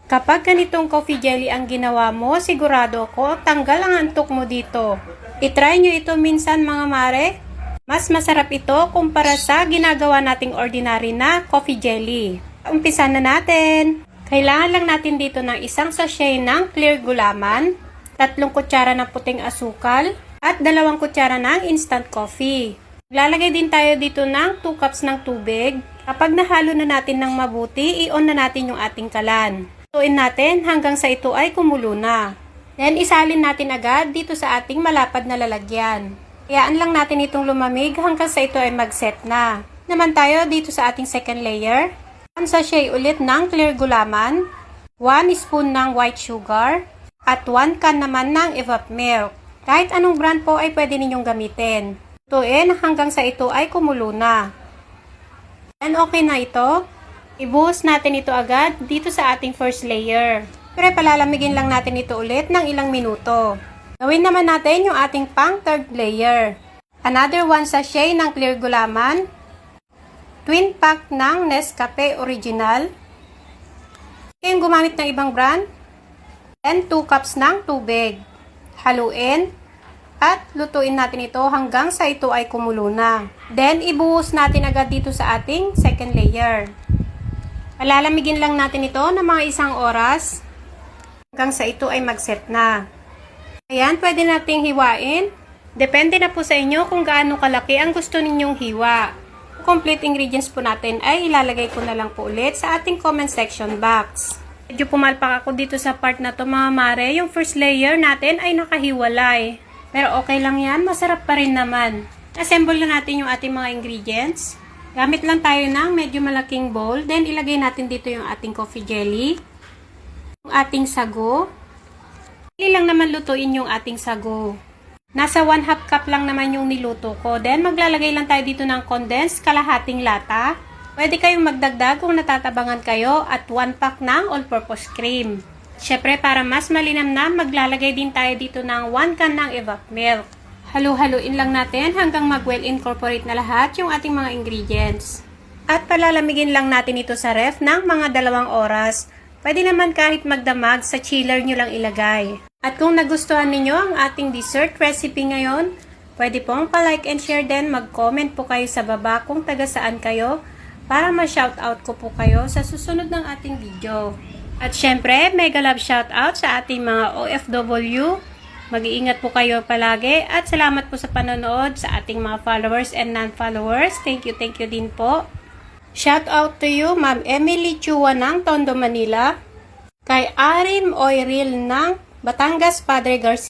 Kapag ganitong coffee jelly ang ginawa mo, sigurado ako tanggal ang antok mo dito. I-try nyo ito minsan mga mare. Mas masarap ito kumpara sa ginagawa nating ordinary na coffee jelly. Umpisa na natin. Kailangan lang natin dito ng isang sachet ng clear gulaman, 3 kutsara ng puting asukal, at 2 kutsara ng instant coffee. Lalagay din tayo dito ng 2 cups ng tubig. Kapag nahalo na natin ng mabuti, i-on na natin yung ating kalan. Lutuin natin hanggang sa ito ay kumulo na. Then isalin natin agad dito sa ating malapad na lalagyan. Hayaan lang natin itong lumamig hanggang sa ito ay mag-set na. Naman tayo dito sa ating second layer. 1 sachet ulit ng clear gulaman, 1 spoon ng white sugar, at 1 can naman ng evap milk. Kahit anong brand po ay pwede ninyong gamitin. Lutuin hanggang sa ito ay kumulo na. And okay na ito. Ibuhos natin ito agad dito sa ating first layer. Pero palalamigin lang natin ito ulit ng ilang minuto. Gawin naman natin yung ating pang third layer. Another 1 sachet ng clear gulaman, twin pack ng Nescafe Original. Kayong gumamit ng ibang brand. And 2 cups ng tubig. Haluin. At lutuin natin ito hanggang sa ito ay kumulo na. Then, ibuhos natin agad dito sa ating second layer. Palalamigin lang natin ito ng mga 1 oras. Hanggang sa ito ay mag-set na. Ayan, pwede nating hiwain. Depende na po sa inyo kung gaano kalaki ang gusto ninyong hiwa. Complete ingredients po natin ay ilalagay ko na lang po ulit sa ating comment section box. Medyo pumalpak ako dito sa part na to mga mare. Yung first layer natin ay nakahiwalay. Pero okay lang yan, masarap pa rin naman. Assemble na natin yung ating mga ingredients. Gamit lang tayo ng medyo malaking bowl. Then ilagay natin dito yung ating coffee jelly. Yung ating sago. Dali lang naman lutuin yung ating sago. Nasa 1/2 cup lang naman yung niluto ko. Then, maglalagay lang tayo dito ng condensed kalahating lata. Pwede kayong magdagdag kung natatabangan kayo at 1 pack ng all-purpose cream. Syempre, para mas malinamnam, maglalagay din tayo dito ng 1 can ng evap milk. Halu-haluin lang natin hanggang mag-well incorporate na lahat yung ating mga ingredients. At palalamigin lang natin ito sa ref ng mga 2 oras. Pwede naman kahit magdamag, sa chiller nyo lang ilagay. At kung nagustuhan ninyo ang ating dessert recipe ngayon, pwede pong pa-like and share din, mag-comment po kayo sa baba kung taga saan kayo para ma-shoutout ko po kayo sa susunod ng ating video. At syempre, mega love shoutout sa ating mga OFW. Mag-iingat po kayo palagi at salamat po sa panonood sa ating mga followers and non-followers. Thank you din po. Shout out to you, Ma'am Emily Chua ng Tondo, Manila. Kay Arim Oiril ng Batangas, Padre Garcia.